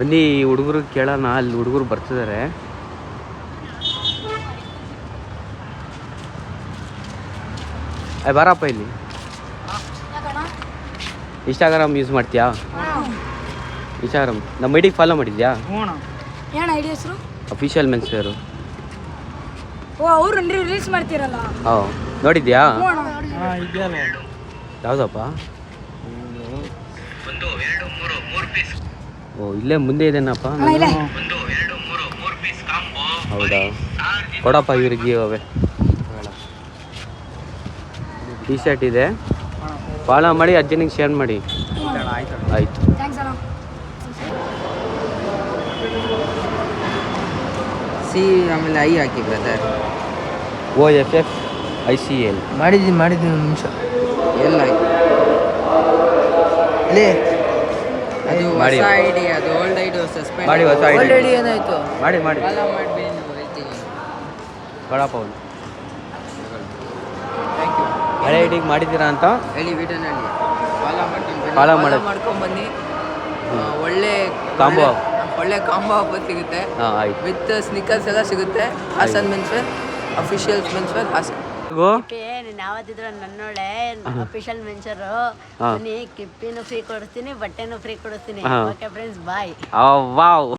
ಬನ್ನಿ ಹುಡುಗರು ಕೇಳೋಣ, ಅಲ್ಲಿ ಹುಡುಗರು ಬರ್ತಿದ್ದಾರೆ. ಬಾರಪ್ಪ ಇಲ್ಲಿ. ಇನ್ಸ್ಟಾಗ್ರಾಮ್ ಯೂಸ್ ಮಾಡ್ತೀಯಾ? ಇನ್ಸ್ಟಾಗ್ರಾಮ್ ನಮ್ಮ ಐಡಿಗೆ ಫಾಲೋ ಮಾಡಿದ್ಯಾ? ಏನು ಐಡಿ ಹೆಸರು? ಅಫಿಷಿಯಲ್ ಮೆನ್ಸ್ವೇರು. ಓ ಅವ್ರು ರೀಲ್ಸ್ ಮಾಡ್ತೀರಲ್ಲ? ಹಾಂ ನೋಡಿದ್ಯಾ? ಯಾವುದಪ್ಪ? ಓ ಇಲ್ಲೇ ಮುಂದೆ ಇದೇನಪ್ಪ. ಹೌದಾ, ಕೊಡಪ್ಪ ಇವ್ರಿಗೆ ಅವೇ. ಟಿ ಶರ್ಟ್ ಇದೆ, ಫಾಲೋ ಮಾಡಿ ಅಜ್ಜನಿಗೆ ಶೇರ್ ಮಾಡಿ. ಆಯಿತು. ಸಿ ಆಮೇಲೆ ಐ ಹಾಕಿ ಬ್ರದರ್. OFFICL ಮಾಡಿದ್ದೀನಿ ಒಂದು ನಿಮಿಷ. ಎಲ್ಲ ಆಯ್ತು ಇಲ್ಲಿ. ಅದು ಮಾಡಿ. ಹೊಸ ಐಡಿ, ಅದು ಓಲ್ಡ್ ಐಡಿ ಸಸ್ಪೆಂಡ್ ಮಾಡಿ. ಹೊಸ ಓಲ್ಡ್ ID ಐಡಿ ಏನಾಯ್ತು? ಮಾಡಿ ಫಾಲೋ ಮಾಡಿ ಹೇಳ್ತೀನಿ. ಕೊಡಪ್ಪ ಒಂದು. Thank you. ಹಳೆ ಐಡಿಗೆ ಮಾಡಿದ್ದೀರಾ ಅಂತ ಹೇಳಿ ವಿಡಿಯೋನಲ್ಲಿ ಫಾಲೋ ಮಾಡ್ತೀನಿ. Follow ಮಾಡ್ಕೊಂಬನ್ನಿ. ಒಳ್ಳೆ ಕಾಂಬೋ ಆಫರ್ ಸಿಗುತ್ತೆ. ಹಾಂ ಆಯ್ತು. ವಿತ್ ಸ್ನಿಕರ್ಸ್ ಎಲ್ಲ ಸಿಗುತ್ತೆ. Hassan menswear, official menswear Hassan. ನೀನು ಯಾವತ್ತಿದ್ರು ನನ್ನೊಳೆ ಅಫಿಷಿಯಲ್ ಮೆನ್ಷರು. ಕಿಪ್ಪಿನೂ ಫ್ರೀ ಕೊಡಿಸ್ತೀನಿ, ಬಟ್ಟೆನೂ ಫ್ರೀ ಕೊಡಿಸ್ತೀನಿ. Okay friends, bye. ವಾವ್.